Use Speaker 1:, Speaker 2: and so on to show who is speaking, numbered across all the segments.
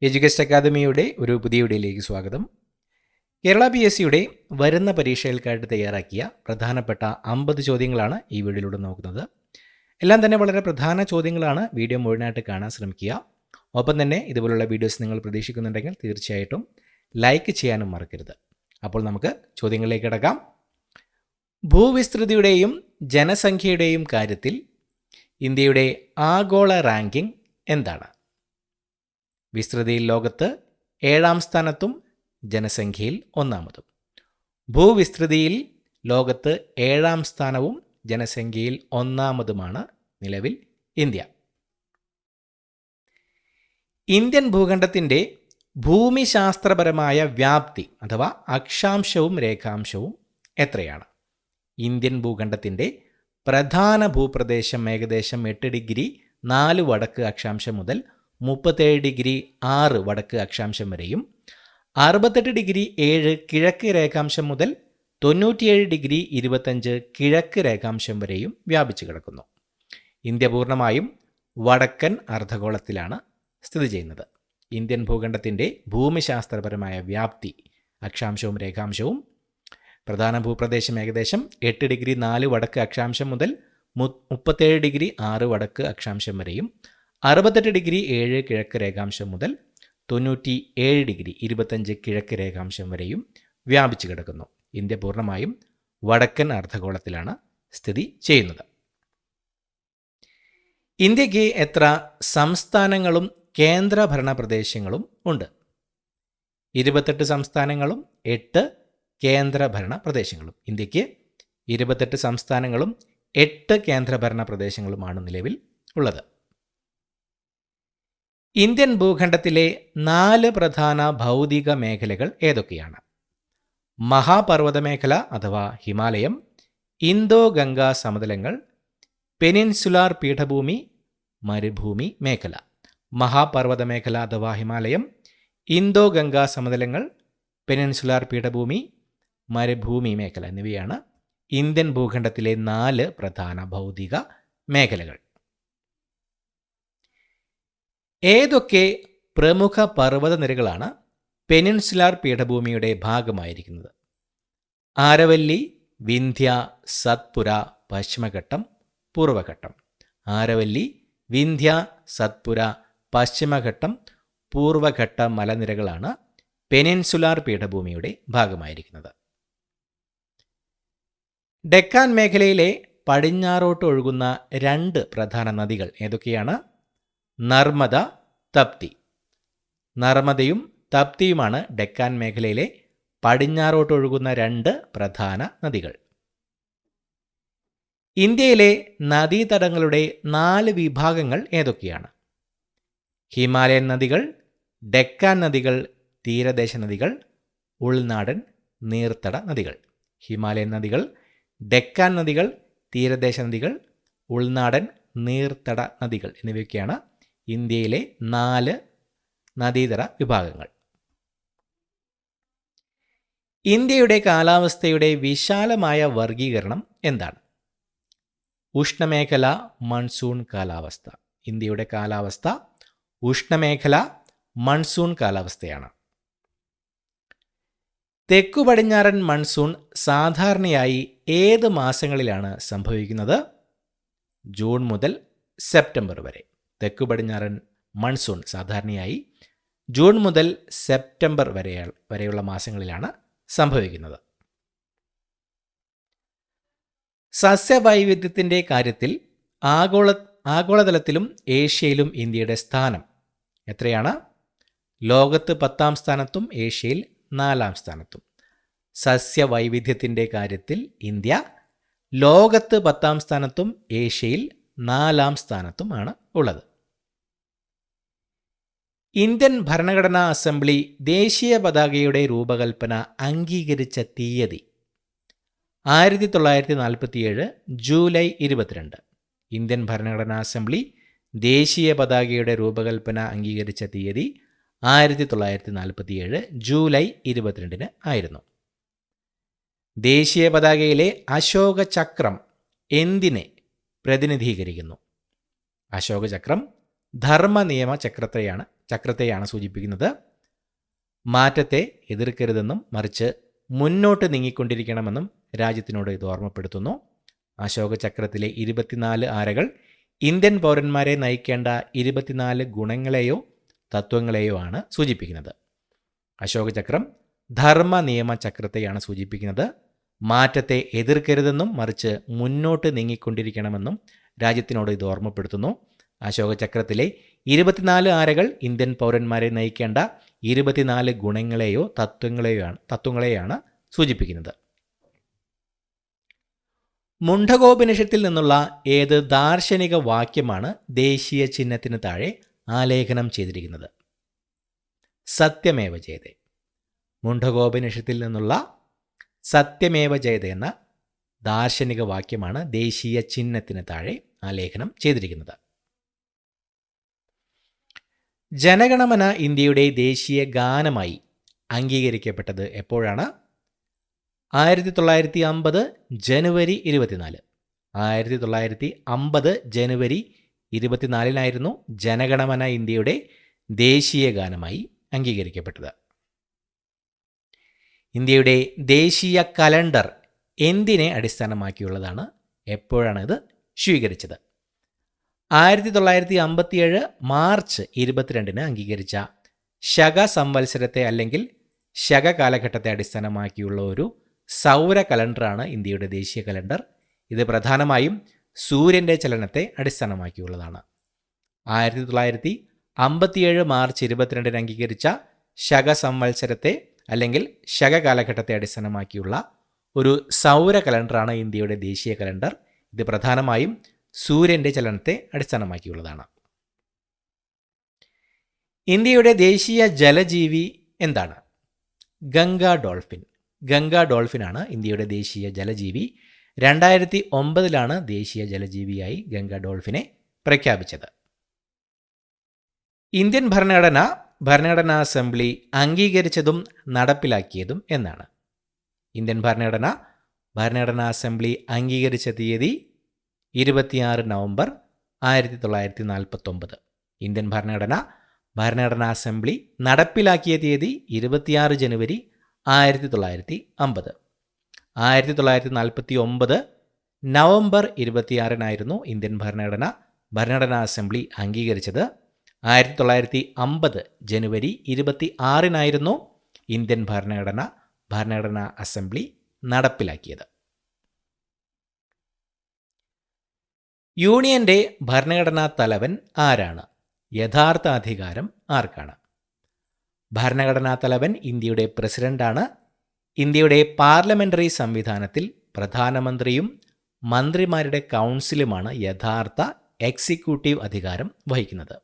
Speaker 1: Education അക്കാദമിയുടെ ഒരു പുതിയ വീഡിയോയിലേക്ക് സ്വാഗതം. കേരള PSCയുടെ വരുന്ന പരീക്ഷകൾക്കായിട്ട് തയ്യാറാക്കിയ പ്രധാനപ്പെട്ട 50 ചോദ്യങ്ങളാണ് ഈ വീഡിയോയിലൂടെ നോക്കുന്നത്. എല്ലാം തന്നെ വളരെ പ്രധാന ചോദ്യങ്ങളാണ്. വീഡിയോ മുഴുവനായിട്ട് കാണാൻ ശ്രമിക്കുക. ഒപ്പം തന്നെ ഇതുപോലുള്ള വീഡിയോസ് നിങ്ങൾ പ്രതീക്ഷിക്കുന്നുണ്ടെങ്കിൽ തീർച്ചയായിട്ടും ലൈക്ക് ചെയ്യാനും മറക്കരുത്. അപ്പോൾ നമുക്ക് ചോദ്യങ്ങളിലേക്ക് കിടക്കാം. ഭൂവിസ്തൃതിയുടെയും ജനസംഖ്യയുടെയും കാര്യത്തിൽ ഇന്ത്യയുടെ ആഗോള റാങ്കിംഗ് എന്താണ്? വിസ്തൃതിയിൽ ലോകത്ത് 7ാം സ്ഥാനത്തും ജനസംഖ്യയിൽ 1ാമതും. ഭൂവിസ്തൃതിയിൽ ലോകത്ത് 7ാം സ്ഥാനവും ജനസംഖ്യയിൽ 1ാമതുമാണ് നിലവിൽ ഇന്ത്യ. ഇന്ത്യൻ ഭൂഖണ്ഡത്തിൻ്റെ ഭൂമിശാസ്ത്രപരമായ വ്യാപ്തി അഥവാ അക്ഷാംശവും രേഖാംശവും എത്രയാണ്? ഇന്ത്യൻ ഭൂഖണ്ഡത്തിൻ്റെ പ്രധാന ഭൂപ്രദേശം ഏകദേശം 8 ഡിഗ്രി 4 വടക്ക് അക്ഷാംശം മുതൽ 37 ഡിഗ്രി 6 വടക്ക് അക്ഷാംശം വരെയും 68 ഡിഗ്രി 7 കിഴക്ക് രേഖാംശം മുതൽ 97 ഡിഗ്രി 25 കിഴക്ക് രേഖാംശം വരെയും വ്യാപിച്ചു കിടക്കുന്നു. ഇന്ത്യ പൂർണ്ണമായും വടക്കൻ അർദ്ധഗോളത്തിലാണ് സ്ഥിതി ചെയ്യുന്നത്. ഇന്ത്യൻ ഭൂഖണ്ഡത്തിൻ്റെ ഭൂമിശാസ്ത്രപരമായ വ്യാപ്തി അക്ഷാംശവും രേഖാംശവും പ്രധാന ഭൂപ്രദേശം ഏകദേശം 8 ഡിഗ്രി 4 വടക്ക് അക്ഷാംശം മുതൽ 37 ഡിഗ്രി 6 വടക്ക് അക്ഷാംശം വരെയും 68 ഡിഗ്രി 7 കിഴക്ക് രേഖാംശം മുതൽ 97 ഡിഗ്രി 25 കിഴക്ക് രേഖാംശം വരെയും വ്യാപിച്ചു കിടക്കുന്നു. ഇന്ത്യ പൂർണ്ണമായും വടക്കൻ അർദ്ധഗോളത്തിലാണ് സ്ഥിതി ചെയ്യുന്നത്. ഇന്ത്യക്ക് എത്ര സംസ്ഥാനങ്ങളും കേന്ദ്രഭരണ പ്രദേശങ്ങളും ഉണ്ട്? 28 സംസ്ഥാനങ്ങളും 8 കേന്ദ്രഭരണ പ്രദേശങ്ങളും. ഇന്ത്യക്ക് 28 സംസ്ഥാനങ്ങളും 8 കേന്ദ്രഭരണ പ്രദേശങ്ങളുമാണ് നിലവിൽ ഉള്ളത്. ഇന്ത്യൻ ഭൂഖണ്ഡത്തിലെ 4 പ്രധാന ഭൗതിക മേഖലകൾ ഏതൊക്കെയാണ്? മഹാപർവ്വത മേഖല അഥവാ ഹിമാലയം, ഇന്തോ ഗംഗാ സമതലങ്ങൾ, പെനിൻസുലാർ പീഠഭൂമി, മരുഭൂമി മേഖല. മഹാപർവ്വത മേഖല അഥവാ ഹിമാലയം, ഇന്തോ ഗംഗാ സമതലങ്ങൾ, പെനിൻസുലാർ പീഠഭൂമി, മരുഭൂമി മേഖല എന്നിവയാണ് ഇന്ത്യൻ ഭൂഖണ്ഡത്തിലെ 4 പ്രധാന ഭൗതിക മേഖലകൾ. ഏതൊക്കെ പ്രമുഖ പർവ്വതനിരകളാണ് പെനിൻസുലാർ പീഠഭൂമിയുടെ ഭാഗമായിരിക്കുന്നത്? ആരവല്ലി, വിന്ധ്യ, സത്പുര, പശ്ചിമഘട്ടം, പൂർവഘട്ടം. ആരവല്ലി, വിന്ധ്യ, സത്പുര, പശ്ചിമഘട്ടം, പൂർവഘട്ട മലനിരകളാണ് പെനിൻസുലാർ പീഠഭൂമിയുടെ ഭാഗമായിരിക്കുന്നത്. ഡെക്കാൻ മേഖലയിലെ പടിഞ്ഞാറോട്ട് ഒഴുകുന്ന 2 പ്രധാന നദികൾ ഏതൊക്കെയാണ്? നർമ്മദ, തപ്തി. നർമ്മദയും തപ്തിയുമാണ് ഡെക്കാൻ മേഖലയിലെ പടിഞ്ഞാറോട്ട് ഒഴുകുന്ന 2 പ്രധാന നദികൾ. ഇന്ത്യയിലെ നദീതടങ്ങളുടെ 4 വിഭാഗങ്ങൾ ഏതൊക്കെയാണ്? ഹിമാലയൻ നദികൾ, ഡെക്കാൻ നദികൾ, തീരദേശ നദികൾ, ഉൾനാടൻ നീർത്തട നദികൾ. ഹിമാലയൻ നദികൾ, ഡെക്കാൻ നദികൾ, തീരദേശ നദികൾ, ഉൾനാടൻ നീർത്തട നദികൾ എന്നിവയൊക്കെയാണ് ഇന്ത്യയിലെ 4 നദീതട വിഭാഗങ്ങൾ. ഇന്ത്യയുടെ കാലാവസ്ഥയുടെ വിശാലമായ വർഗീകരണം എന്താണ്? ഉഷ്ണമേഖല, മൺസൂൺ കാലാവസ്ഥ. ഇന്ത്യയുടെ കാലാവസ്ഥ ഉഷ്ണമേഖല, മൺസൂൺ കാലാവസ്ഥയാണ്. തെക്കു പടിഞ്ഞാറൻ മൺസൂൺ സാധാരണയായി ഏത് മാസങ്ങളിലാണ് സംഭവിക്കുന്നത്? ജൂൺ മുതൽ സെപ്റ്റംബർ വരെ. തെക്കു പടിഞ്ഞാറൻ മൺസൂൺ സാധാരണയായി ജൂൺ മുതൽ സെപ്റ്റംബർ വരെയുള്ള മാസങ്ങളിലാണ് സംഭവിക്കുന്നത്. സസ്യവൈവിധ്യത്തിൻ്റെ കാര്യത്തിൽ ആഗോളതലത്തിലും ഏഷ്യയിലും ഇന്ത്യയുടെ സ്ഥാനം എത്രയാണ്? ലോകത്ത് 10ാം സ്ഥാനത്തും ഏഷ്യയിൽ 4ാം സ്ഥാനത്തും. സസ്യവൈവിധ്യത്തിൻ്റെ കാര്യത്തിൽ ഇന്ത്യ ലോകത്ത് 10ാം സ്ഥാനത്തും ഏഷ്യയിൽ 4ാം സ്ഥാനത്തുമാണ് ഉള്ളത്. ഇന്ത്യൻ ഭരണഘടനാ അസംബ്ലി ദേശീയ പതാകയുടെ രൂപകൽപ്പന അംഗീകരിച്ച തീയതി 1947 ജൂലൈ 22. ഇന്ത്യൻ ഭരണഘടനാ അസംബ്ലി ദേശീയ പതാകയുടെ രൂപകൽപ്പന അംഗീകരിച്ച തീയതി 1947 ജൂലൈ 22 ആയിരുന്നു. ദേശീയ പതാകയിലെ അശോക ചക്രം എന്തിനെ പ്രതിനിധീകരിക്കുന്നു? അശോക ചക്രം ധർമ്മ നിയമ ചക്രത്തെയാണ് ചക്രത്തെയാണ് സൂചിപ്പിക്കുന്നത്. മാറ്റത്തെ എതിർക്കരുതെന്നും മറിച്ച് മുന്നോട്ട് നീങ്ങിക്കൊണ്ടിരിക്കണമെന്നും രാജ്യത്തിനോട് ഇത് ഓർമ്മപ്പെടുത്തുന്നു. അശോക ചക്രത്തിലെ 24 ആരകൾ ഇന്ത്യൻ പൗരന്മാരെ നയിക്കേണ്ട 24 ഗുണങ്ങളെയോ തത്വങ്ങളെയോ ആണ് സൂചിപ്പിക്കുന്നത്. അശോക ചക്രം ധർമ്മ നിയമ ചക്രത്തെയാണ് സൂചിപ്പിക്കുന്നത്. മാറ്റത്തെ എതിർക്കരുതെന്നും മറിച്ച് മുന്നോട്ട് നീങ്ങിക്കൊണ്ടിരിക്കണമെന്നും രാജ്യത്തിനോട് ഇത് ഓർമ്മപ്പെടുത്തുന്നു. അശോക ചക്രത്തിലെ 24 ആരകൾ ഇന്ത്യൻ പൗരന്മാരെ നയിക്കേണ്ട 24 ഗുണങ്ങളെയോ തത്വങ്ങളെയാണ് സൂചിപ്പിക്കുന്നത്. മുണ്ഡകോപനിഷത്തിൽ നിന്നുള്ള ഏത് ദാർശനിക വാക്യമാണ് ദേശീയ ചിഹ്നത്തിന് താഴെ ആലേഖനം ചെയ്തിരിക്കുന്നത്? സത്യമേവ ജയതേ. മുണ്ഡകോപനിഷത്തിൽ നിന്നുള്ള സത്യമേവ ജയതേ എന്ന ദാർശനിക വാക്യമാണ് ദേശീയ ചിഹ്നത്തിന് താഴെ ആലേഖനം ചെയ്തിരിക്കുന്നത്. ജനഗണമന ഇന്ത്യയുടെ ദേശീയ ഗാനമായി അംഗീകരിക്കപ്പെട്ടത് എപ്പോഴാണ്? 1950 ജനുവരി 24. 1950 ജനുവരി 24 ജനഗണമന ഇന്ത്യയുടെ ദേശീയ ഗാനമായി അംഗീകരിക്കപ്പെട്ടത്. ഇന്ത്യയുടെ ദേശീയ കലണ്ടർ എന്തിനെ അടിസ്ഥാനമാക്കിയുള്ളതാണ്? എപ്പോഴാണ് ഇത് സ്വീകരിച്ചത്? 1957 മാർച്ച് 22 അംഗീകരിച്ച ശക സംവത്സരത്തെ അല്ലെങ്കിൽ ശക കാലഘട്ടത്തെ അടിസ്ഥാനമാക്കിയുള്ള ഒരു സൗര കലണ്ടറാണ് ഇന്ത്യയുടെ ദേശീയ കലണ്ടർ. ഇത് പ്രധാനമായും സൂര്യൻ്റെ ചലനത്തെ അടിസ്ഥാനമാക്കിയുള്ളതാണ്. 1957 മാർച്ച് 22 അംഗീകരിച്ച ശക സംവത്സരത്തെ അല്ലെങ്കിൽ ശക കാലഘട്ടത്തെ അടിസ്ഥാനമാക്കിയുള്ള ഒരു സൗര കലണ്ടറാണ് ഇന്ത്യയുടെ ദേശീയ കലണ്ടർ. ഇത് പ്രധാനമായും സൂര്യൻ്റെ ചലനത്തെ അടിസ്ഥാനമാക്കിയുള്ളതാണ്. ഇന്ത്യയുടെ ദേശീയ ജലജീവി എന്താണ്? ഗംഗാ ഡോൾഫിൻ. ഗംഗാ ഡോൾഫിനാണ് ഇന്ത്യയുടെ ദേശീയ ജലജീവി. 2009 ദേശീയ ജലജീവിയായി ഗംഗാ ഡോൾഫിനെ പ്രഖ്യാപിച്ചത്. ഇന്ത്യൻ ഭരണഘടനാ അസംബ്ലി അംഗീകരിച്ചതും നടപ്പിലാക്കിയതും എന്നാണ്? ഇന്ത്യൻ ഭരണഘടനാ അസംബ്ലി അംഗീകരിച്ച തീയതി 26 നവംബർ 1949. ഇന്ത്യൻ ഭരണഘടനാ അസംബ്ലി നടപ്പിലാക്കിയ തീയതി 26 ജനുവരി 1950. 1949 നവംബർ 26 ഇന്ത്യൻ ഭരണഘടനാ അസംബ്ലി അംഗീകരിച്ചത്. 1950 ജനുവരി 26 ഇന്ത്യൻ ഭരണഘടനാ അസംബ്ലി നടപ്പിലാക്കിയത്. യൂണിയന്റെ ഭരണഘടനാ തലവൻ ആരാണ്? യഥാർത്ഥ അധികാരം ആർക്കാണ്? ഭരണഘടനാ തലവൻ ഇന്ത്യയുടെ പ്രസിഡന്റാണ്. ഇന്ത്യയുടെ പാർലമെന്ററി സംവിധാനത്തിൽ പ്രധാനമന്ത്രിയും മന്ത്രിമാരുടെ കൗൺസിലുമാണ് യഥാർത്ഥ എക്സിക്യൂട്ടീവ് അധികാരം വഹിക്കുന്നത്.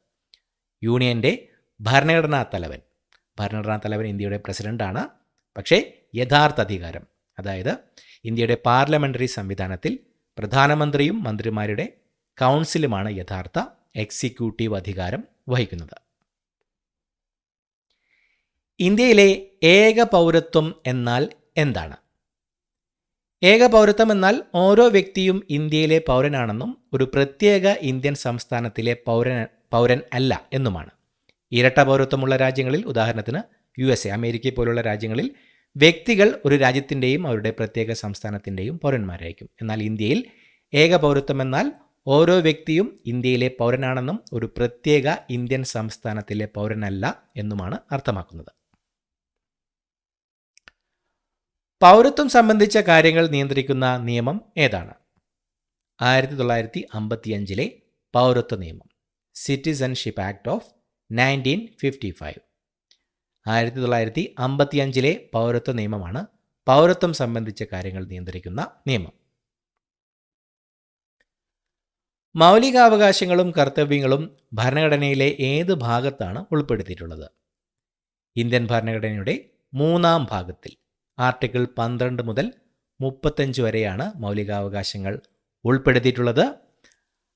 Speaker 1: യൂണിയന്റെ ഭരണഘടനാ തലവൻ ഇന്ത്യയുടെ പ്രസിഡന്റാണ്. പക്ഷേ യഥാർത്ഥ അധികാരം, അതായത് ഇന്ത്യയുടെ പാർലമെന്ററി സംവിധാനത്തിൽ പ്രധാനമന്ത്രിയും മന്ത്രിമാരുടെ കൗൺസിലുമാണ് യഥാർത്ഥ എക്സിക്യൂട്ടീവ് അധികാരം വഹിക്കുന്നത്. ഇന്ത്യയിലെ ഏക പൗരത്വം എന്നാൽ എന്താണ്? ഏക പൗരത്വം എന്നാൽ ഓരോ വ്യക്തിയും ഇന്ത്യയിലെ പൗരനാണെന്നും ഒരു പ്രത്യേക ഇന്ത്യൻ സംസ്ഥാനത്തിലെ പൗരൻ അല്ല എന്നുമാണ്. ഇരട്ട പൗരത്വമുള്ള രാജ്യങ്ങളിൽ, ഉദാഹരണത്തിന് USA, അമേരിക്ക പോലുള്ള രാജ്യങ്ങളിൽ വ്യക്തികൾ ഒരു രാജ്യത്തിൻ്റെയും അവരുടെ പ്രത്യേക സംസ്ഥാനത്തിൻ്റെയും പൗരന്മാരായിരിക്കും. എന്നാൽ ഇന്ത്യയിൽ ഏക പൗരത്വം എന്നാൽ ഓരോ വ്യക്തിയും ഇന്ത്യയിലെ പൗരനാണെന്നും ഒരു പ്രത്യേക ഇന്ത്യൻ സംസ്ഥാനത്തിലെ പൗരനല്ല എന്നുമാണ് അർത്ഥമാക്കുന്നത്. പൗരത്വം സംബന്ധിച്ച കാര്യങ്ങൾ നിയന്ത്രിക്കുന്ന നിയമം ഏതാണ്? 1955 പൗരത്വ നിയമം, സിറ്റിസൺഷിപ്പ് ആക്ട് ഓഫ് 1955. 1955 പൗരത്വ നിയമമാണ് പൗരത്വം സംബന്ധിച്ച കാര്യങ്ങൾ നിയന്ത്രിക്കുന്ന നിയമം. മൗലികാവകാശങ്ങളും കർത്തവ്യങ്ങളും ഭരണഘടനയിലെ ഏത് ഭാഗത്താണ് ഉൾപ്പെടുത്തിയിട്ടുള്ളത്? ഇന്ത്യൻ ഭരണഘടനയുടെ 3-ാം ഭാഗത്തിൽ ആർട്ടിക്കിൾ 12 മുതൽ 35 വരെയാണ് മൗലികാവകാശങ്ങൾ ഉൾപ്പെടുത്തിയിട്ടുള്ളത്.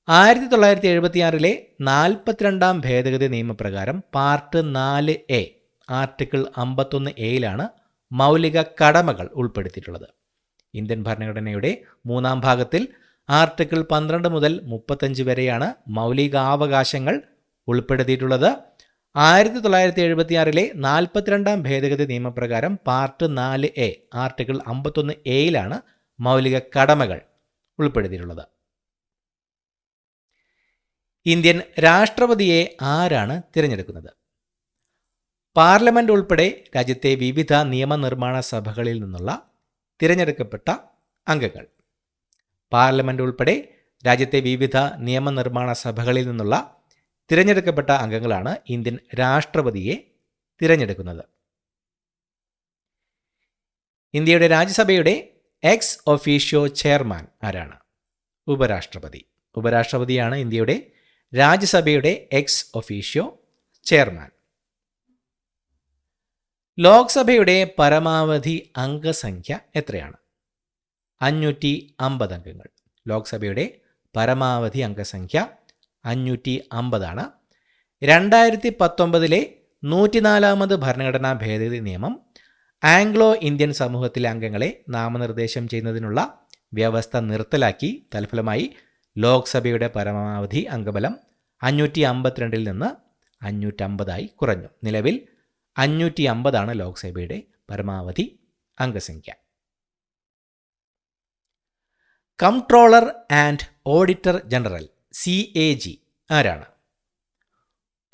Speaker 1: 1976 42-ാം ഭേദഗതി നിയമപ്രകാരം പാർട്ട് 4A ആർട്ടിക്കിൾ 51A മൗലിക കടമകൾ ഉൾപ്പെടുത്തിയിട്ടുള്ളത്. ഇന്ത്യൻ ഭരണഘടനയുടെ 3-ാം ഭാഗത്തിൽ ആർട്ടിക്കിൾ 12 മുതൽ 35 വരെയാണ് മൗലികാവകാശങ്ങൾ ഉൾപ്പെടുത്തിയിട്ടുള്ളത്. 1976 42 ഭേദഗതി നിയമപ്രകാരം പാർട്ട് 4A ആർട്ടിക്കിൾ 51A മൗലിക കടമകൾ ഉൾപ്പെടുത്തിയിട്ടുള്ളത്. ഇന്ത്യൻ രാഷ്ട്രപതിയെ ആരാണ് തിരഞ്ഞെടുക്കുന്നത്? പാർലമെന്റ് ഉൾപ്പെടെ രാജ്യത്തെ വിവിധ നിയമനിർമ്മാണ സഭകളിൽ നിന്നുള്ള തിരഞ്ഞെടുക്കപ്പെട്ട അംഗങ്ങൾ. പാർലമെന്റ് ഉൾപ്പെടെ രാജ്യത്തെ വിവിധ നിയമനിർമ്മാണ സഭകളിൽ നിന്നുള്ള തിരഞ്ഞെടുക്കപ്പെട്ട അംഗങ്ങളാണ് ഇന്ത്യൻ രാഷ്ട്രപതിയെ തിരഞ്ഞെടുക്കുന്നത്. ഇന്ത്യയുടെ രാജ്യസഭയുടെ എക്സ് ഒഫീഷ്യോ ചെയർമാൻ ആരാണ്? ഉപരാഷ്ട്രപതി. ഉപരാഷ്ട്രപതിയാണ് ഇന്ത്യയുടെ രാജ്യസഭയുടെ എക്സ് ഒഫീഷ്യോ ചെയർമാൻ. ലോക്സഭയുടെ പരമാവധി അംഗസംഖ്യ എത്രയാണ്? 550 അംഗങ്ങൾ. ലോക്സഭയുടെ പരമാവധി അംഗസംഖ്യ 550. 2019 104 ഭരണഘടനാ ഭേദഗതി നിയമം ആംഗ്ലോ ഇന്ത്യൻ സമൂഹത്തിലെ അംഗങ്ങളെ നാമനിർദ്ദേശം ചെയ്യുന്നതിനുള്ള വ്യവസ്ഥ നിർത്തലാക്കി. തൽഫലമായി ലോക്സഭയുടെ പരമാവധി അംഗബലം 552 നിന്ന് 550 കുറഞ്ഞു. നിലവിൽ 550 ലോക്സഭയുടെ പരമാവധി അംഗസംഖ്യ. Comptroller and auditor general CAG ആരാണ്?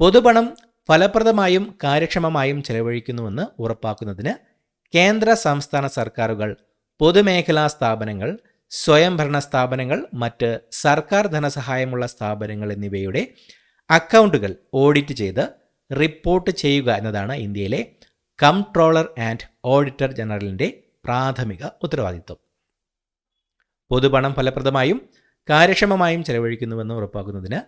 Speaker 1: പൊതുപണം ഫലപ്രദമായും കാര്യക്ഷമമായും ചെലവഴിക്കുന്നുവെന്ന് ഉറപ്പാക്കുന്നതിന് കേന്ദ്ര സംസ്ഥാന സർക്കാരുകൾ, പൊതുമേഖലാ സ്ഥാപനങ്ങൾ, സ്വയംഭരണ സ്ഥാപനങ്ങൾ, മറ്റ് സർക്കാർ ധനസഹായമുള്ള സ്ഥാപനങ്ങൾ എന്നിവയുടെ അക്കൗണ്ടുകൾ ഓഡിറ്റ് ചെയ്ത് റിപ്പോർട്ട് ചെയ്യുക എന്നതാണ് ഇന്ത്യയിലെ കംട്രോളർ ആൻഡ് ഓഡിറ്റർ ജനറലിൻ്റെ പ്രാഥമിക ഉത്തരവാദിത്വം. പൊതുപണം ഫലപ്രദമായും കാര്യക്ഷമമായും ചെലവഴിക്കുന്നുവെന്ന് ഉറപ്പാക്കുന്നതിന്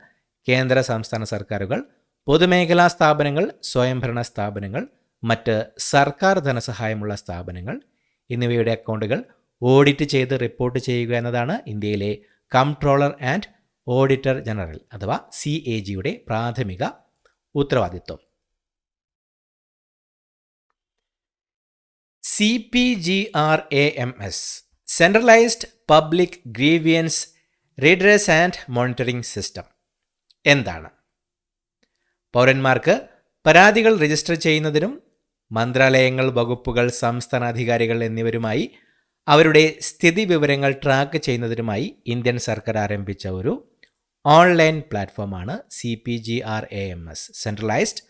Speaker 1: കേന്ദ്ര സംസ്ഥാന സർക്കാരുകൾ, പൊതുമേഖലാ സ്ഥാപനങ്ങൾ, സ്വയംഭരണ സ്ഥാപനങ്ങൾ, മറ്റ് സർക്കാർ ധനസഹായമുള്ള സ്ഥാപനങ്ങൾ എന്നിവയുടെ അക്കൗണ്ടുകൾ ഓഡിറ്റ് ചെയ്ത് റിപ്പോർട്ട് ചെയ്യുക എന്നതാണ് ഇന്ത്യയിലെ കംട്രോളർ ആൻഡ് ഓഡിറ്റർ ജനറൽ അഥവാ CAGയുടെ പ്രാഥമിക ഉത്തരവാദിത്വം. CPGRAMS centralised public grievance redress and monitoring system എന്താണ്? പൗരന്മാർക്ക് പരാതികൾ രജിസ്റ്റർ ചെയ്യുന്നതിനും മന്ത്രാലയങ്ങൾ, വകുപ്പുകൾ, സംസ്ഥാന അധികാരികൾ എന്നിവരുമായി അവരുടെ സ്ഥിതി വിവരങ്ങൾ ട്രാക്ക് ചെയ്യുന്നതിനുമായി ഇന്ത്യൻ സർക്കാർ ആരംഭിച്ച ഒരു ഓൺലൈൻ പ്ലാറ്റ്ഫോമാണ് CPGRAMS centralised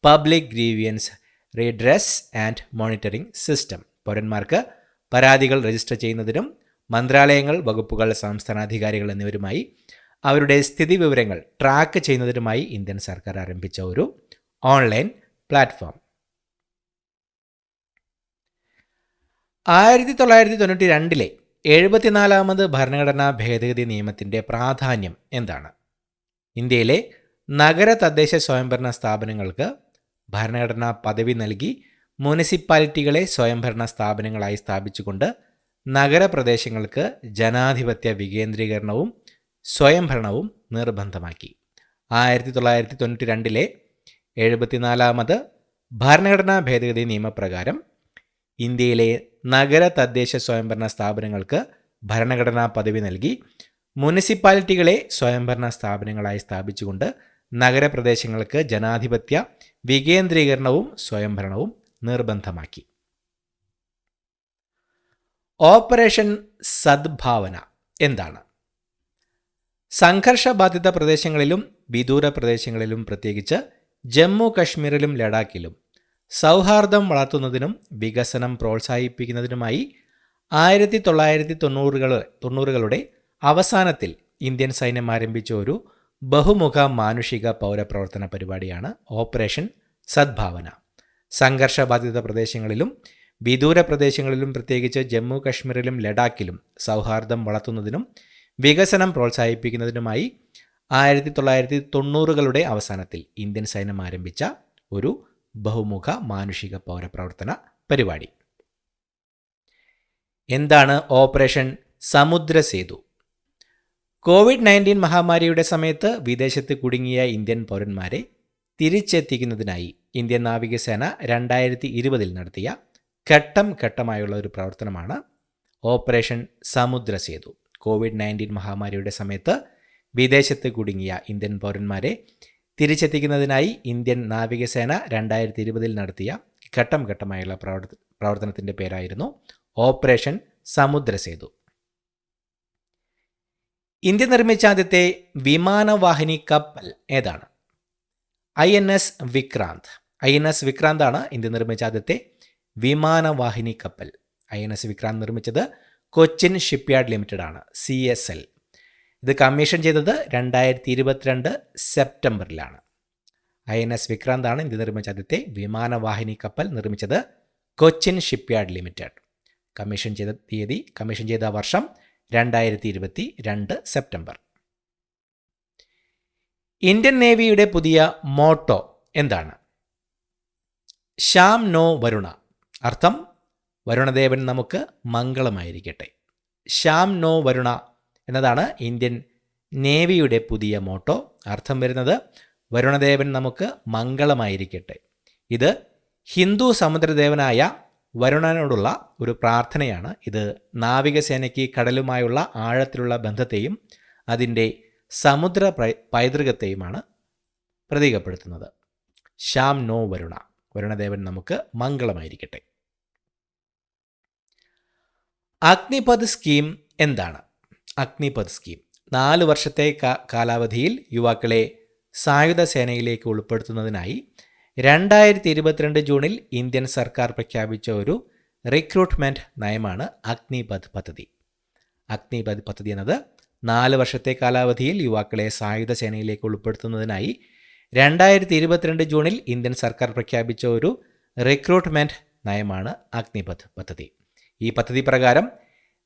Speaker 1: public grievance redress and monitoring system. പൗരന്മാർക്ക് പരാതികൾ രജിസ്റ്റർ ചെയ്യുന്നതിനും മന്ത്രാലയങ്ങൾ, വകുപ്പുകൾ, സംസ്ഥാന അധികാരികൾ എന്നിവരുമായി അവരുടെ സ്ഥിതി വിവരങ്ങൾ ട്രാക്ക് ചെയ്യുന്നതിനുമായി ഇന്ത്യൻ സർക്കാർ ആരംഭിച്ച ഒരു ഓൺലൈൻ പ്ലാറ്റ്ഫോം. 1992 74 ഭരണഘടനാ ഭേദഗതി നിയമത്തിൻ്റെ പ്രാധാന്യം എന്താണ്? ഇന്ത്യയിലെ നഗര തദ്ദേശ സ്വയംഭരണ സ്ഥാപനങ്ങൾക്ക് ഭരണഘടനാ പദവി നൽകി മുനിസിപ്പാലിറ്റികളെ സ്വയംഭരണ സ്ഥാപനങ്ങളായി സ്ഥാപിച്ചുകൊണ്ട് നഗരപ്രദേശങ്ങൾക്ക് ജനാധിപത്യ വികേന്ദ്രീകരണവും സ്വയംഭരണവും നിർബന്ധമാക്കി. 1992 74 ഭരണഘടനാ ഭേദഗതി നിയമപ്രകാരം ഇന്ത്യയിലെ നഗര തദ്ദേശ സ്വയംഭരണ സ്ഥാപനങ്ങൾക്ക് ഭരണഘടനാ പദവി നൽകി മുനിസിപ്പാലിറ്റികളെ സ്വയംഭരണ സ്ഥാപനങ്ങളായി സ്ഥാപിച്ചുകൊണ്ട് നഗരപ്രദേശങ്ങൾക്ക് ജനാധിപത്യ വികേന്ദ്രീകരണവും സ്വയംഭരണവും നിർബന്ധമാക്കി. ഓപ്പറേഷൻ സദ്ഭാവന എന്താണ്? സംഘർഷബാധിത പ്രദേശങ്ങളിലും വിദൂര പ്രദേശങ്ങളിലും പ്രത്യേകിച്ച് ജമ്മു കശ്മീരിലും ലഡാക്കിലും സൗഹാർദ്ദം വളർത്തുന്നതിനും വികസനം പ്രോത്സാഹിപ്പിക്കുന്നതിനുമായി 1990കളുടെ അവസാനത്തിൽ ഇന്ത്യൻ സൈന്യം ആരംഭിച്ച ഒരു ബഹുമുഖ മാനുഷിക പൗരപ്രവർത്തന പരിപാടിയാണ് ഓപ്പറേഷൻ സദ്ഭാവന. സംഘർഷബാധിത പ്രദേശങ്ങളിലും വിദൂര പ്രദേശങ്ങളിലും പ്രത്യേകിച്ച് ജമ്മു കശ്മീരിലും ലഡാക്കിലും സൗഹാർദ്ദം വളർത്തുന്നതിനും വികസനം പ്രോത്സാഹിപ്പിക്കുന്നതിനുമായി 1990കളുടെ അവസാനത്തിൽ ഇന്ത്യൻ സൈന്യം ആരംഭിച്ച ഒരു ബഹുമുഖ മാനുഷിക പൗരപ്രവർത്തന പരിപാടി. എന്താണ് ഓപ്പറേഷൻ സമുദ്രസേതു? COVID-19 മഹാമാരിയുടെ സമയത്ത് വിദേശത്ത് കുടുങ്ങിയ ഇന്ത്യൻ പൗരന്മാരെ തിരിച്ചെത്തിക്കുന്നതിനായി ഇന്ത്യൻ നാവികസേന 2020 നടത്തിയ ഘട്ടം ഘട്ടമായുള്ള ഒരു പ്രവർത്തനമാണ് ഓപ്പറേഷൻ സമുദ്രസേതു. COVID-19 മഹാമാരിയുടെ സമയത്ത് വിദേശത്ത് കുടുങ്ങിയ ഇന്ത്യൻ പൗരന്മാരെ തിരിച്ചെത്തിക്കുന്നതിനായി ഇന്ത്യൻ നാവികസേന 2020 നടത്തിയ ഘട്ടം ഘട്ടമായുള്ള പ്രവർത്തനത്തിൻ്റെ പേരായിരുന്നു ഓപ്പറേഷൻ സമുദ്രസേതു. ഇന്ത്യ നിർമ്മിച്ച ആദ്യത്തെ വിമാനവാഹിനി കപ്പൽ ഏതാണ്? INS വിക്രാന്ത്. INS വിക്രാന്താണ് ഇന്ത്യ നിർമ്മിച്ച ആദ്യത്തെ വിമാനവാഹിനി കപ്പൽ. INS വിക്രാന്ത് നിർമ്മിച്ചത് കൊച്ചിൻ ഷിപ്പ്യാർഡ് ലിമിറ്റഡ് ആണ്, CSL. ഇത് കമ്മീഷൻ ചെയ്തത് 2022 സെപ്റ്റംബറിലാണ്. INS വിക്രാന്താണ് ഇന്ത്യ നിർമ്മിച്ച ആദ്യത്തെ വിമാനവാഹിനി കപ്പൽ നിർമ്മിച്ചത് കൊച്ചിൻ ഷിപ്പ്യാർഡ് ലിമിറ്റഡ്. കമ്മീഷൻ ചെയ്ത വർഷം 2022 സെപ്റ്റംബർ. ഇന്ത്യൻ നേവിയുടെ പുതിയ മോട്ടോ എന്താണ്? ശ്യാം നോ വരുണ. അർത്ഥം വരുണദേവൻ നമുക്ക് മംഗളമായിരിക്കട്ടെ. ശ്യാം നോ വരുണ എന്നതാണ് ഇന്ത്യൻ നേവിയുടെ പുതിയ മോട്ടോ. അർത്ഥം വരുന്നത് വരുണദേവൻ നമുക്ക് മംഗളമായിരിക്കട്ടെ. ഇത് ഹിന്ദു സമുദ്രദേവനായ വരുണനോടുള്ള ഒരു പ്രാർത്ഥനയാണ്. ഇത് നാവികസേനയ്ക്ക് കടലുമായുള്ള ആഴത്തിലുള്ള ബന്ധത്തെയും അതിൻ്റെ സമുദ്ര പൈതൃകത്തെയുമാണ് പ്രതീകപ്പെടുത്തുന്നത്. ശ്യാം നോ വരുണ, വരുണദേവൻ നമുക്ക് മംഗളമായിരിക്കട്ടെ. അഗ്നിപഥ് സ്കീം എന്താണ്? അഗ്നിപഥ് സ്കീം 4 വർഷത്തെ കാലാവധിയിൽ യുവാക്കളെ സായുധ സേനയിലേക്ക് ഉൾപ്പെടുത്തുന്നതിനായി 2022 ജൂണിൽ ഇന്ത്യൻ സർക്കാർ പ്രഖ്യാപിച്ച ഒരു റിക്രൂട്ട്മെൻറ്റ് നയമാണ് അഗ്നിപഥ് പദ്ധതി. അഗ്നിപഥ് പദ്ധതി എന്നത് 4 വർഷത്തെ കാലാവധിയിൽ യുവാക്കളെ സായുധ സേനയിലേക്ക് ഉൾപ്പെടുത്തുന്നതിനായി 2022 ജൂണിൽ ഇന്ത്യൻ സർക്കാർ പ്രഖ്യാപിച്ച ഒരു റിക്രൂട്ട്മെൻറ്റ് നയമാണ് അഗ്നിപഥ് പദ്ധതി. ഈ പദ്ധതി പ്രകാരം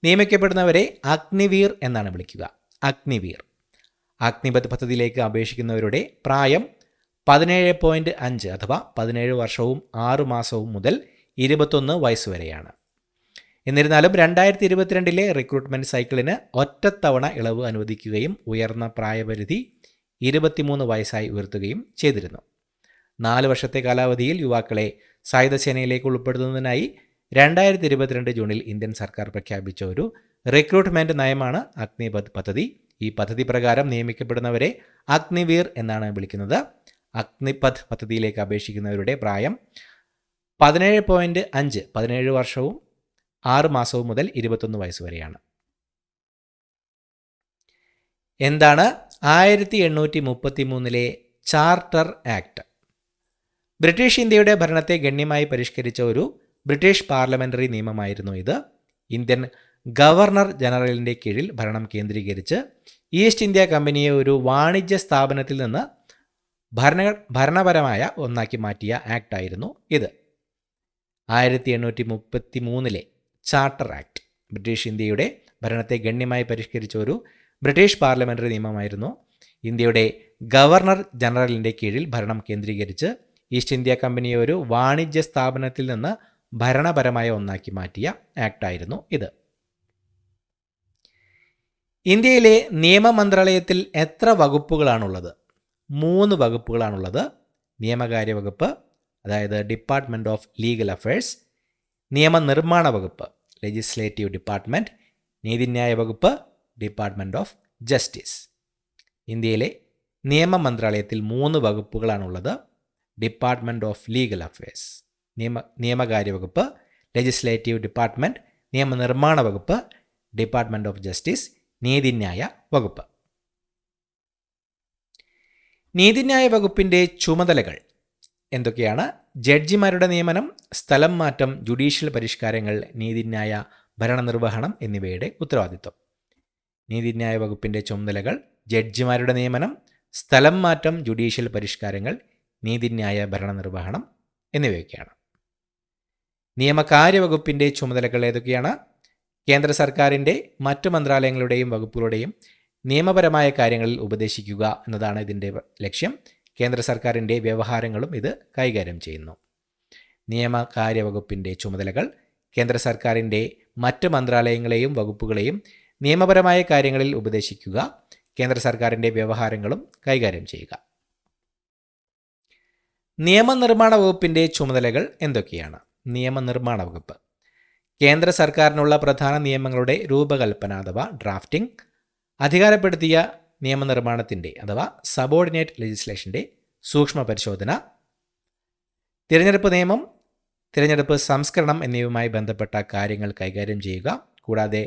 Speaker 1: നിയമിക്കപ്പെടുന്നവരെ അഗ്നിവീർ എന്നാണ് വിളിക്കുക. അഗ്നിവീർ. അഗ്നിപഥ് പദ്ധതിയിലേക്ക് അപേക്ഷിക്കുന്നവരുടെ പ്രായം 17.5 അഥവാ 17 വർഷവും 6 മാസവും മുതൽ 21 വയസ്സ് വരെയാണ്. എന്നിരുന്നാലും 2022 റിക്രൂട്ട്മെൻറ്റ് സൈക്കിളിന് ഒറ്റത്തവണ ഇളവ് അനുവദിക്കുകയും ഉയർന്ന പ്രായപരിധി 23 വയസ്സായി ഉയർത്തുകയും ചെയ്തിരുന്നു. 4 വർഷത്തെ കാലാവധിയിൽ യുവാക്കളെ സായുധ സേനയിലേക്ക് ഉൾപ്പെടുത്തുന്നതിനായി 2022 ജൂണിൽ ഇന്ത്യൻ സർക്കാർ പ്രഖ്യാപിച്ച ഒരു റിക്രൂട്ട്മെൻറ്റ് നയമാണ് അഗ്നിപഥ് പദ്ധതി. ഈ പദ്ധതി പ്രകാരം നിയമിക്കപ്പെടുന്നവരെ അഗ്നിവീർ എന്നാണ് വിളിക്കുന്നത്. അഗ്നിപഥ് പദ്ധതിയിലേക്ക് അപേക്ഷിക്കുന്നവരുടെ പ്രായം 17.5 17 വർഷവും 6 മാസവും മുതൽ 21 വയസ്സ് വരെയാണ്. എന്താണ് 1833 ചാർട്ടർ ആക്ട്? ബ്രിട്ടീഷ് ഇന്ത്യയുടെ ഭരണത്തെ ഗണ്യമായി പരിഷ്കരിച്ച ഒരു ബ്രിട്ടീഷ് പാർലമെൻ്ററി നിയമമായിരുന്നു ഇത്. ഇന്ത്യൻ ഗവർണർ ജനറലിൻ്റെ കീഴിൽ ഭരണം കേന്ദ്രീകരിച്ച് ഈസ്റ്റ് ഇന്ത്യ കമ്പനിയെ ഒരു വാണിജ്യ സ്ഥാപനത്തിൽ നിന്ന് ഭരണപരമായ ഒന്നാക്കി മാറ്റിയ ആക്ടായിരുന്നു ഇത്. 1833 ചാർട്ടർ ആക്ട് ബ്രിട്ടീഷ് ഇന്ത്യയുടെ ഭരണത്തെ ഗണ്യമായി പരിഷ്കരിച്ച ഒരു ബ്രിട്ടീഷ് പാർലമെൻ്ററി നിയമമായിരുന്നു. ഇന്ത്യയുടെ ഗവർണർ ജനറലിൻ്റെ കീഴിൽ ഭരണം കേന്ദ്രീകരിച്ച് ഈസ്റ്റ് ഇന്ത്യ കമ്പനിയെ ഒരു വാണിജ്യ സ്ഥാപനത്തിൽ നിന്ന് ഭരണപരമായ ഒന്നാക്കി മാറ്റിയ ആക്ടായിരുന്നു ഇത്. ഇന്ത്യയിലെ നിയമമന്ത്രാലയത്തിൽ എത്ര വകുപ്പുകളാണുള്ളത്? 3 വകുപ്പുകളാണുള്ളത്. നിയമകാര്യ വകുപ്പ്, അതായത് ഡിപ്പാർട്ട്മെൻറ്റ് ഓഫ് ലീഗൽ അഫയേഴ്സ്, നിയമനിർമ്മാണ വകുപ്പ്, ലെജിസ്ലേറ്റീവ് ഡിപ്പാർട്ട്മെൻറ്റ്, നീതിന്യായ വകുപ്പ്, ഡിപ്പാർട്ട്മെൻറ്റ് ഓഫ് ജസ്റ്റിസ്. ഇന്ത്യയിലെ നിയമമന്ത്രാലയത്തിൽ 3 വകുപ്പുകളാണുള്ളത്. ഡിപ്പാർട്ട്മെൻറ്റ് ഓഫ് ലീഗൽ അഫയേഴ്സ്, നിയമകാര്യ വകുപ്പ്, ലെജിസ്ലേറ്റീവ് ഡിപ്പാർട്ട്മെൻറ്റ്, നിയമനിർമ്മാണ വകുപ്പ്, ഡിപ്പാർട്ട്മെൻറ്റ് ഓഫ് ജസ്റ്റിസ്, നീതിന്യായ വകുപ്പ്. നീതിന്യായ വകുപ്പിൻ്റെ ചുമതലകൾ എന്തൊക്കെയാണ്? ജഡ്ജിമാരുടെ നിയമനം, സ്ഥലം മാറ്റം, ജുഡീഷ്യൽ പരിഷ്കാരങ്ങൾ, നീതിന്യായ ഭരണനിർവഹണം എന്നിവയുടെ ഉത്തരവാദിത്വം. നീതിന്യായ വകുപ്പിൻ്റെ ചുമതലകൾ ജഡ്ജിമാരുടെ നിയമനം, സ്ഥലം മാറ്റം, ജുഡീഷ്യൽ പരിഷ്കാരങ്ങൾ, നീതിന്യായ ഭരണനിർവഹണം എന്നിവയൊക്കെയാണ്. നിയമകാര്യ വകുപ്പിൻ്റെ ചുമതലകൾ ഏതൊക്കെയാണ്? കേന്ദ്ര സർക്കാരിൻ്റെ മറ്റു മന്ത്രാലയങ്ങളുടെയും വകുപ്പുകളുടെയും നിയമപരമായ കാര്യങ്ങളിൽ ഉപദേശിക്കുക എന്നതാണ് ഇതിൻ്റെ ലക്ഷ്യം. കേന്ദ്ര സർക്കാരിൻ്റെ വ്യവഹാരങ്ങളും ഇത് കൈകാര്യം ചെയ്യുന്നു. നിയമകാര്യ വകുപ്പിൻ്റെ ചുമതലകൾ കേന്ദ്ര സർക്കാരിൻ്റെ മറ്റ് മന്ത്രാലയങ്ങളെയും വകുപ്പുകളെയും നിയമപരമായ കാര്യങ്ങളിൽ ഉപദേശിക്കുക, കേന്ദ്ര സർക്കാരിൻ്റെ വ്യവഹാരങ്ങളും കൈകാര്യം ചെയ്യുക. നിയമനിർമ്മാണ വകുപ്പിൻ്റെ ചുമതലകൾ എന്തൊക്കെയാണ്? നിയമനിർമ്മാണ വകുപ്പ് കേന്ദ്ര സർക്കാരിനുള്ള പ്രധാന നിയമങ്ങളുടെ രൂപകൽപ്പന അഥവാ ഡ്രാഫ്റ്റിംഗ്, അധികാരപ്പെടുത്തിയ നിയമനിർമ്മാണത്തിൻ്റെ അഥവാ സബോർഡിനേറ്റ് ലെജിസ്ലേഷൻ്റെ സൂക്ഷ്മ പരിശോധന, തിരഞ്ഞെടുപ്പ് നിയമം, തിരഞ്ഞെടുപ്പ് സംസ്കരണം എന്നിവയുമായി ബന്ധപ്പെട്ട കാര്യങ്ങൾ കൈകാര്യം ചെയ്യുക. കൂടാതെ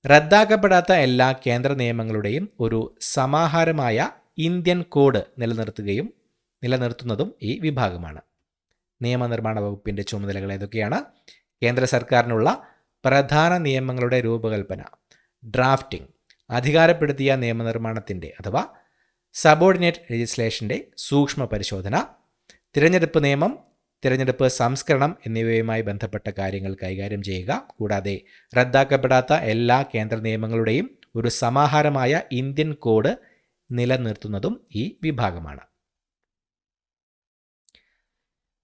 Speaker 1: റദ്ദാക്കപ്പെടാത്ത എല്ലാ കേന്ദ്ര നിയമങ്ങളുടെയും ഒരു സമാഹാരമായ ഇന്ത്യൻ കോഡ് നിലനിർത്തുന്നതും ഈ വിഭാഗമാണ്. നിയമനിർമ്മാണ വകുപ്പിൻ്റെ ചുമതലകൾ ഏതൊക്കെയാണ്? കേന്ദ്ര സർക്കാരിനുള്ള പ്രധാന നിയമങ്ങളുടെ രൂപകൽപ്പന, ഡ്രാഫ്റ്റിംഗ്, അധികാരപ്പെടുത്തിയ നിയമനിർമ്മാണത്തിൻ്റെ അഥവാ സബോർഡിനേറ്റ് ലെജിസ്ലേഷൻ്റെ സൂക്ഷ്മ പരിശോധന, തിരഞ്ഞെടുപ്പ് നിയമം, തിരഞ്ഞെടുപ്പ് സംസ്കരണം എന്നിവയുമായി ബന്ധപ്പെട്ട കാര്യങ്ങൾ കൈകാര്യം ചെയ്യുക. കൂടാതെ റദ്ദാക്കപ്പെടാത്ത എല്ലാ കേന്ദ്ര നിയമങ്ങളുടെയും ഒരു സമാഹാരമായ ഇന്ത്യൻ കോഡ് നിലനിർത്തുന്നതും ഈ വിഭാഗമാണ്.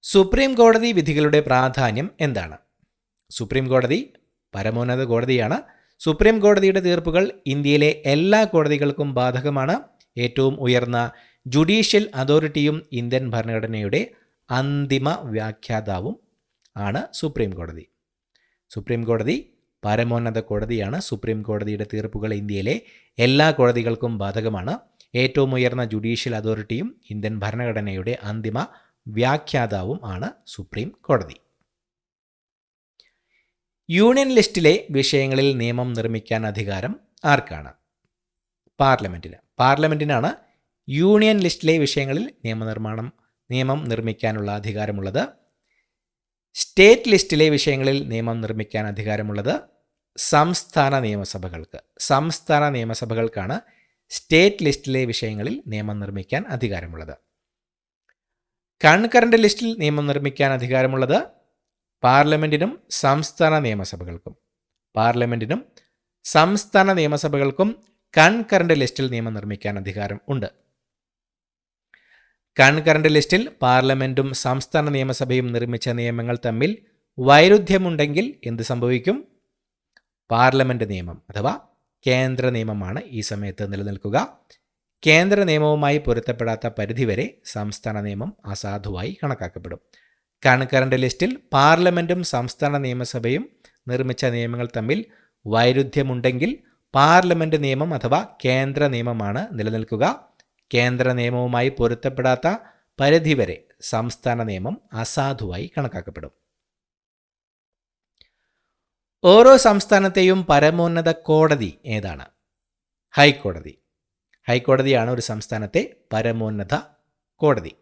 Speaker 1: സുപ്രീം കോടതി വിധികളുടെ പ്രാധാന്യം എന്താണ്? സുപ്രീം കോടതി പരമോന്നത കോടതിയാണ്. സുപ്രീം കോടതിയുടെ തീർപ്പുകൾ ഇന്ത്യയിലെ എല്ലാ കോടതികൾക്കും ബാധകമാണ്. ഏറ്റവും ഉയർന്ന ജുഡീഷ്യൽ അതോറിറ്റിയും ഇന്ത്യൻ ഭരണഘടനയുടെ അന്തിമ വ്യാഖ്യാതാവും ആണ് സുപ്രീം കോടതി. സുപ്രീം കോടതി പരമോന്നത കോടതിയാണ്. സുപ്രീം കോടതിയുടെ തീർപ്പുകൾ ഇന്ത്യയിലെ എല്ലാ കോടതികൾക്കും ബാധകമാണ്. ഏറ്റവും ഉയർന്ന ജുഡീഷ്യൽ അതോറിറ്റിയും ഇന്ത്യൻ ഭരണഘടനയുടെ അന്തിമ വ്യാഖ്യാതാവും ആണ് സുപ്രീം കോടതി. യൂണിയൻ ലിസ്റ്റിലെ വിഷയങ്ങളിൽ നിയമം നിർമ്മിക്കാൻ അധികാരം ആർക്കാണ്? പാർലമെൻറ്റിനാണ് യൂണിയൻ ലിസ്റ്റിലെ വിഷയങ്ങളിൽ നിയമം നിർമ്മിക്കാനുള്ള അധികാരമുള്ളത്. സ്റ്റേറ്റ് ലിസ്റ്റിലെ വിഷയങ്ങളിൽ നിയമം നിർമ്മിക്കാൻ അധികാരമുള്ളത് സംസ്ഥാന നിയമസഭകൾക്കാണ് സ്റ്റേറ്റ് ലിസ്റ്റിലെ വിഷയങ്ങളിൽ നിയമം നിർമ്മിക്കാൻ അധികാരമുള്ളത്. കൺകറന്റ് ലിസ്റ്റിൽ നിയമം നിർമ്മിക്കാൻ അധികാരമുള്ളത് പാർലമെൻറ്റിനും സംസ്ഥാന നിയമസഭകൾക്കും കൺകറന്റ് ലിസ്റ്റിൽ നിയമം നിർമ്മിക്കാൻ അധികാരം ഉണ്ട്. കൺകറന്റ് ലിസ്റ്റിൽ പാർലമെൻറ്റും സംസ്ഥാന നിയമസഭയും നിർമ്മിച്ച നിയമങ്ങൾ തമ്മിൽ വൈരുദ്ധ്യമുണ്ടെങ്കിൽ എന്ത് സംഭവിക്കും? പാർലമെൻറ്റ് നിയമം അഥവാ കേന്ദ്ര നിയമമാണ് ഈ സമയത്ത് നിലനിൽക്കുക. കേന്ദ്ര നിയമവുമായി പൊരുത്തപ്പെടാത്ത പരിധിവരെ സംസ്ഥാന നിയമം അസാധുവായി കണക്കാക്കപ്പെടും. കൺകറന്റ് ലിസ്റ്റിൽ പാർലമെൻറ്റും സംസ്ഥാന നിയമസഭയും നിർമ്മിച്ച നിയമങ്ങൾ തമ്മിൽ വൈരുദ്ധ്യമുണ്ടെങ്കിൽ പാർലമെൻറ്റ് നിയമം അഥവാ കേന്ദ്ര നിയമമാണ് നിലനിൽക്കുക. കേന്ദ്ര നിയമവുമായി പൊരുത്തപ്പെടാത്ത പരിധിവരെ സംസ്ഥാന നിയമം അസാധുവായി കണക്കാക്കപ്പെടും. ഓരോ സംസ്ഥാനത്തെയും പരമോന്നത കോടതി ഏതാണ്? ഹൈക്കോടതിയാണ് ഒരു സംസ്ഥാനത്തെ പരമോന്നത കോടതി.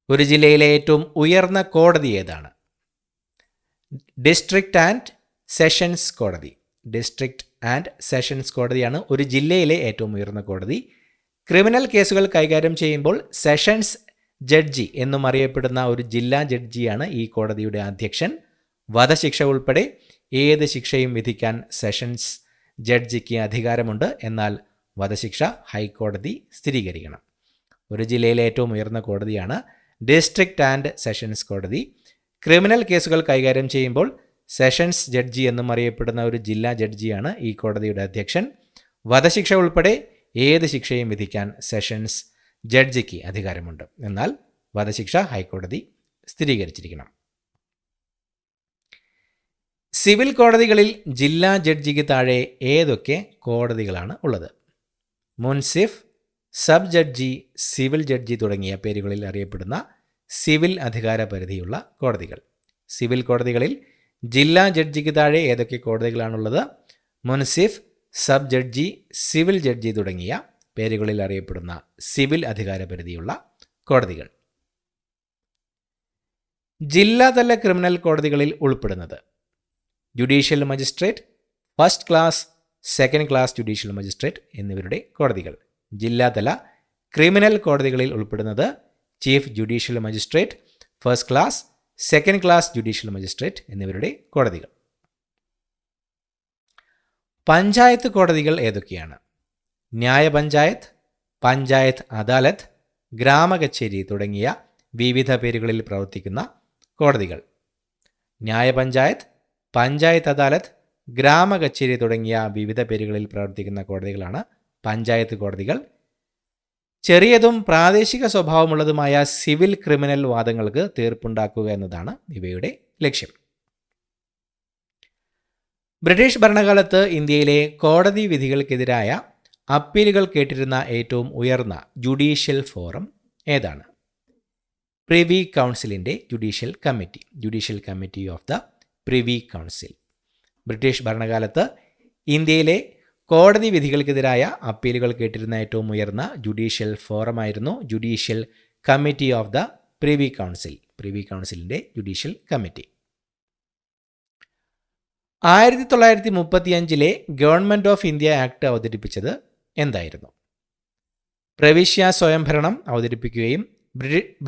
Speaker 1: ഒരു ജില്ലയിലെ ഏറ്റവും ഉയർന്ന കോടതി ഏതാണ്? ഡിസ്ട്രിക്റ്റ് ആൻഡ് സെഷൻസ് കോടതിയാണ് ഒരു ജില്ലയിലെ ഏറ്റവും ഉയർന്ന കോടതി. ക്രിമിനൽ കേസുകൾ കൈകാര്യം ചെയ്യുമ്പോൾ സെഷൻസ് ജഡ്ജി എന്നും അറിയപ്പെടുന്ന ഒരു ജില്ലാ ജഡ്ജിയാണ് ഈ കോടതിയുടെ അധ്യക്ഷൻ. വധശിക്ഷ ഉൾപ്പെടെ ഏത് ശിക്ഷയും വിധിക്കാൻ സെഷൻസ് ജഡ്ജിക്ക് അധികാരമുണ്ട്. എന്നാൽ വധശിക്ഷ ഹൈക്കോടതി സ്ഥിരീകരിക്കണം. ഒരു ജില്ലയിലെ ഏറ്റവും ഉയർന്ന കോടതിയാണ് ഡിസ്ട്രിക്റ്റ് ആൻഡ് സെഷൻസ് കോടതി. ക്രിമിനൽ കേസുകൾ കൈകാര്യം ചെയ്യുമ്പോൾ സെഷൻസ് ജഡ്ജി എന്നും അറിയപ്പെടുന്ന ഒരു ജില്ലാ ജഡ്ജിയാണ് ഈ കോടതിയുടെ അധ്യക്ഷൻ. വധശിക്ഷ ഉൾപ്പെടെ ഏത് ശിക്ഷയും വിധിക്കാൻ സെഷൻസ് ജഡ്ജിക്ക് അധികാരമുണ്ട്. എന്നാൽ വധശിക്ഷ ഹൈക്കോടതി സ്ഥിരീകരിച്ചിരിക്കണം. സിവിൽ കോടതികളിൽ ജില്ലാ ജഡ്ജിക്ക് താഴെ ഏതൊക്കെ കോടതികളാണ് ഉള്ളത്? മുൻസിഫ്, സബ് ജഡ്ജി, സിവിൽ ജഡ്ജി തുടങ്ങിയ പേരുകളിൽ അറിയപ്പെടുന്ന സിവിൽ അധികാര പരിധിയുള്ള കോടതികൾ. സിവിൽ കോടതികളിൽ ജില്ലാ ജഡ്ജിക്ക് താഴെ ഏതൊക്കെ കോടതികളാണുള്ളത്? മുൻസിഫ്, സബ് ജഡ്ജി, സിവിൽ ജഡ്ജി തുടങ്ങിയ പേരുകളിൽ അറിയപ്പെടുന്ന സിവിൽ അധികാര പരിധിയുള്ള കോടതികൾ. ജില്ലാതല ക്രിമിനൽ കോടതികളിൽ ഉൾപ്പെടുന്നത് judicial magistrate, first class, second class judicial magistrate എന്നിവരുടെ കോടതികൾ. ജില്ലാതല ക്രിമിനൽ കോടതികളിൽ ഉൾപ്പെടുന്നത് chief judicial magistrate, first class, second class judicial magistrate എന്നിവരുടെ കോടതികൾ. പഞ്ചായത്ത് കോടതികൾ ഏതൊക്കെയാണ്? ന്യായ പഞ്ചായത്ത്, പഞ്ചായത്ത് അദാലത്ത്, ഗ്രാമകച്ചേരി തുടങ്ങിയ വിവിധ പേരുകളിൽ പ്രവർത്തിക്കുന്ന കോടതികൾ. ന്യായ പഞ്ചായത്ത്, പഞ്ചായത്ത് അദാലത്ത്, ഗ്രാമകച്ചേരി തുടങ്ങിയ വിവിധ പേരുകളിൽ പ്രവർത്തിക്കുന്ന കോടതികളാണ് പഞ്ചായത്ത് കോടതികൾ. ചെറിയതും പ്രാദേശിക സ്വഭാവമുള്ളതുമായ സിവിൽ ക്രിമിനൽ വാദങ്ങൾക്ക് തീർപ്പുണ്ടാക്കുക എന്നതാണ് ഇവയുടെ ലക്ഷ്യം. ബ്രിട്ടീഷ് ഭരണകാലത്ത് ഇന്ത്യയിലെ കോടതി വിധികൾക്കെതിരായ അപ്പീലുകൾ കേട്ടിരുന്ന ഏറ്റവും ഉയർന്ന ജുഡീഷ്യൽ ഫോറം ഏതാണ്? പ്രിവി കൗൺസിലിൻ്റെ judicial committee of the privy council. British ഭരണകാലത്ത് ഇന്ത്യയിലെ കോടതി വിധികൾക്കെതിരായ അപ്പീലുകൾ കേട്ടിരുന്ന ഏറ്റവും ഉയർന്ന ജുഡീഷ്യൽ ഫോറമായിരുന്നു judicial committee of the privy കൗൺസിലിൻ്റെ judicial committee. 1935 government of India act അവതരിപ്പിച്ചത് എന്തായിരുന്നു? പ്രവിശ്യ സ്വയംഭരണം അവതരിപ്പിക്കുകയും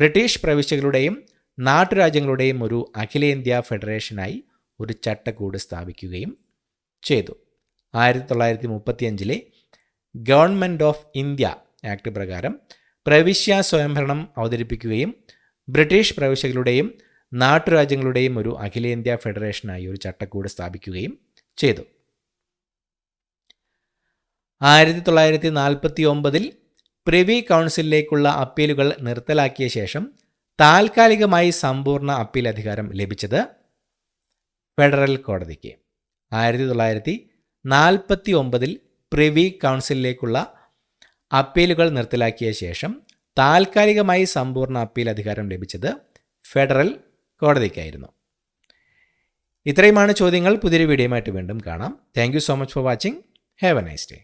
Speaker 1: ബ്രിട്ടീഷ് പ്രവിശ്യകളുടെയും നാട്ടുരാജ്യങ്ങളുടെയും ഒരു അഖിലേന്ത്യാ ഫെഡറേഷനായി ഒരു ചട്ടക്കൂട് സ്ഥാപിക്കുകയും ചെയ്തു. 1935 ഗവൺമെൻറ് ഓഫ് ഇന്ത്യ ആക്ട് പ്രകാരം പ്രവിശ്യ സ്വയംഭരണം അവതരിപ്പിക്കുകയും ബ്രിട്ടീഷ് പ്രവിശ്യകളുടെയും നാട്ടുരാജ്യങ്ങളുടെയും ഒരു അഖിലേന്ത്യാ ഫെഡറേഷനായി ഒരു ചട്ടക്കൂട് സ്ഥാപിക്കുകയും ചെയ്തു. 1949 പ്രിവി കൗൺസിലിലേക്കുള്ള അപ്പീലുകൾ നിർത്തലാക്കിയ ശേഷം താൽക്കാലികമായി സമ്പൂർണ്ണ അപ്പീൽ അധികാരം ലഭിച്ചത് ഫെഡറൽ കോടതിക്ക്. 1949 പ്രിവി കൗൺസിലിലേക്കുള്ള അപ്പീലുകൾ നിർത്തലാക്കിയ ശേഷം താൽക്കാലികമായി സമ്പൂർണ്ണ അപ്പീൽ അധികാരം ലഭിച്ചത് ഫെഡറൽ കോടതിക്കായിരുന്നു. ഇത്രയുമാണ് ചോദ്യങ്ങൾ. പുതിയൊരു വീഡിയോയുമായിട്ട് വീണ്ടും കാണാം. Thank you so much for watching. Have A nice day.